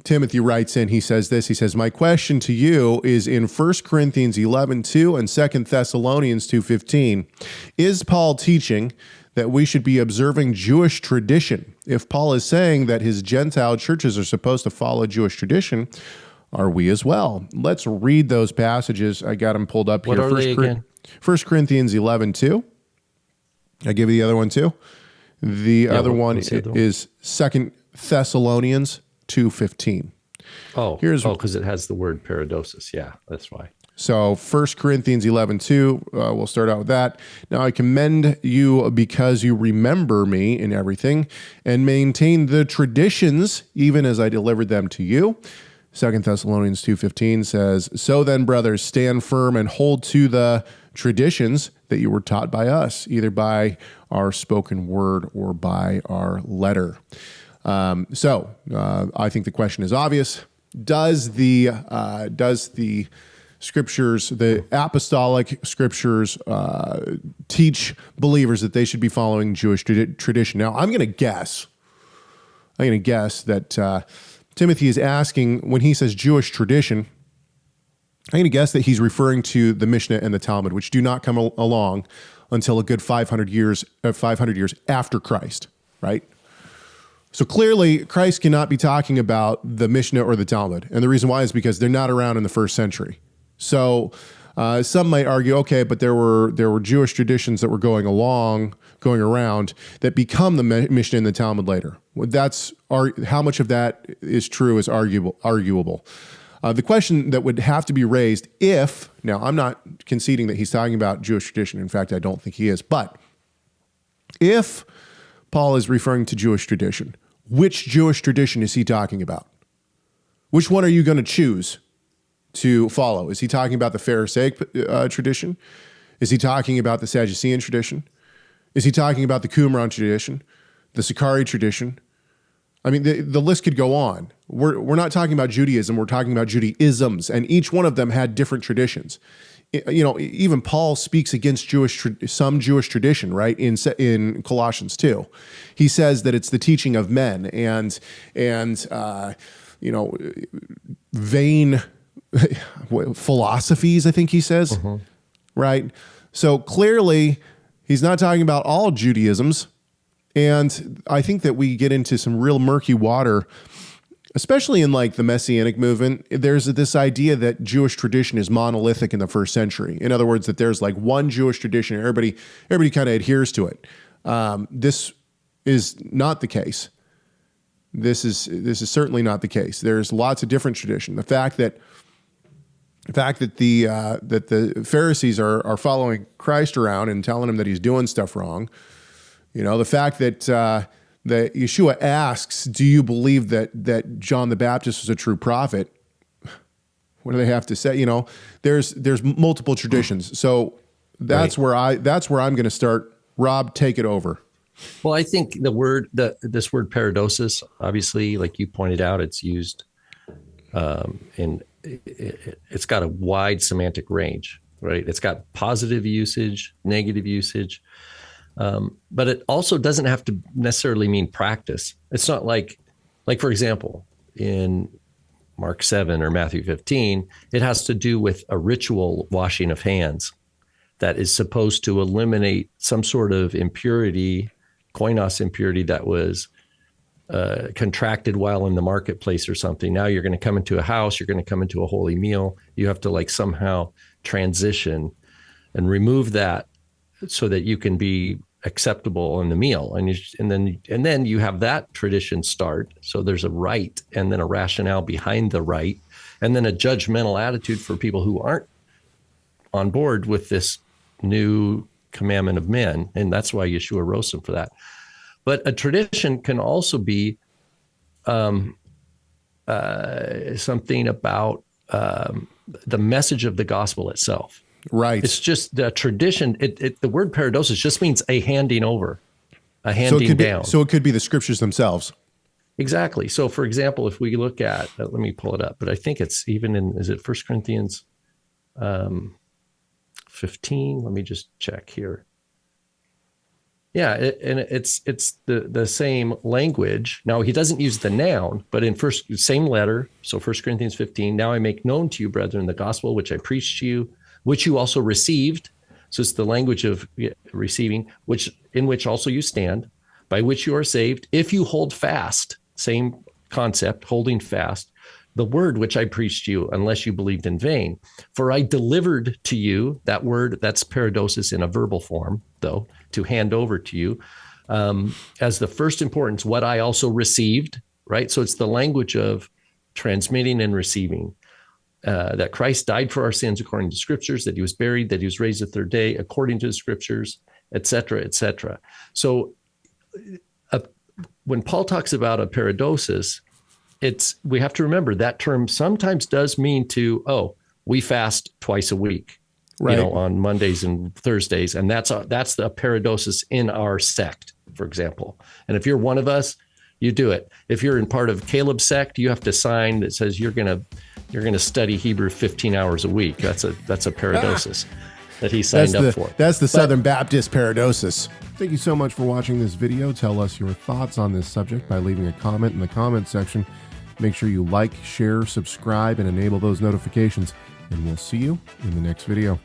Timothy writes in, he says this, he says, my question to you is in 1 Corinthians 11:2 and 2 Thessalonians 2:15. Is Paul teaching that we should be observing Jewish tradition? If Paul is saying that his Gentile churches are supposed to follow Jewish tradition, are we as well? Let's read those passages. I got them pulled up here. What are they again? 1 Corinthians 11:2. I give you the other one too. The other one is 2 Thessalonians 2:15. Because it has the word paradosis. Yeah, that's why. So 1 Corinthians 11:2, we'll start out with that. Now I commend you because you remember me in everything and maintain the traditions even as I delivered them to you. 2 Thessalonians 2:15 says, so then, brothers, stand firm and hold to the traditions that you were taught by us, either by our spoken word or by our letter. I think the question is obvious. Does the scriptures, the apostolic scriptures, teach believers that they should be following Jewish tradition? Now, I'm going to guess that Timothy is asking, when he says Jewish tradition, I'm going to guess that he's referring to the Mishnah and the Talmud, which do not come along until a good 500 years after Christ, right? So clearly, Christ cannot be talking about the Mishnah or the Talmud. And the reason why is because they're not around in the first century. So some might argue, okay, but there were Jewish traditions that were going around that become the Mishnah and the Talmud later. How much of that is true is arguable. The question that would have to be raised now I'm not conceding that he's talking about Jewish tradition. In fact, I don't think he is. But if Paul is referring to Jewish tradition, which Jewish tradition is he talking about? Which one are you going to choose to follow? Is he talking about the Pharisaic tradition? Is he talking about the Sadducean tradition? Is he talking about the Qumran tradition, the Sicarii tradition? I mean, the list could go on. We're not talking about Judaism. We're talking about Judaisms, and each one of them had different traditions. Even Paul speaks against some Jewish tradition, right? In Colossians 2, he says that it's the teaching of men and vain philosophies, I think he says, right? So clearly, he's not talking about all Judaisms, and I think that we get into some real murky water, especially in like the Messianic movement. There's this idea that Jewish tradition is monolithic in the first century. In other words, that there's like one Jewish tradition, and everybody kind of adheres to it. This is not the case. This is certainly not the case. There's lots of different tradition. The fact that the Pharisees are following Christ around and telling him that he's doing stuff wrong. The fact that Yeshua asks, do you believe that John the Baptist was a true prophet? What do they have to say? There's multiple traditions. So that's where I'm going to start. Rob, take it over. Well, I think this word paradosis, obviously, like you pointed out, it's used and it's got a wide semantic range, right? It's got positive usage, negative usage. But it also doesn't have to necessarily mean practice. It's not like for example, in Mark 7 or Matthew 15, it has to do with a ritual washing of hands that is supposed to eliminate some sort of impurity, koinos impurity that was contracted while in the marketplace or something. Now you're going to come into a house, you're going to come into a holy meal. You have to somehow transition and remove that so that you can be acceptable in the meal, and then you have that tradition start. So there's a rite, and then a rationale behind the rite, and then a judgmental attitude for people who aren't on board with this new commandment of men, and that's why Yeshua rose him for that. But a tradition can also be something about the message of the gospel itself. Right. It's just the tradition. The word paradosis just means a handing over, a handing down. So it could be the scriptures themselves. Exactly. So, for example, if we look at, let me pull it up, but I think it's even is it 1 Corinthians 15? Let me just check here. and it's the same language. Now he doesn't use the noun, but in same letter. So 1 Corinthians 15. Now I make known to you, brethren, the gospel which I preached to you, which you also received. So it's the language of receiving, in which also you stand, by which you are saved, if you hold fast. Same concept, holding fast. The word which I preached to you, unless you believed in vain. For I delivered to you, that word, that's paradosis in a verbal form, though, to hand over to you, as the first importance, what I also received, right? So it's the language of transmitting and receiving, that Christ died for our sins according to scriptures, that he was buried, that he was raised the third day according to the scriptures, et cetera, et cetera. So when Paul talks about a paradosis, we have to remember that term sometimes does mean we fast twice a week, right, on Mondays and Thursdays. And that's the paradosis in our sect, for example. And if you're one of us, you do it. If you're in part of Caleb's sect, you have to sign that says you're going to study Hebrew 15 hours a week. That's a paradosis that he signed up for. That's the Southern Baptist paradosis. Thank you so much for watching this video. Tell us your thoughts on this subject by leaving a comment in the comment section. Make sure you like, share, subscribe, and enable those notifications. And we'll see you in the next video.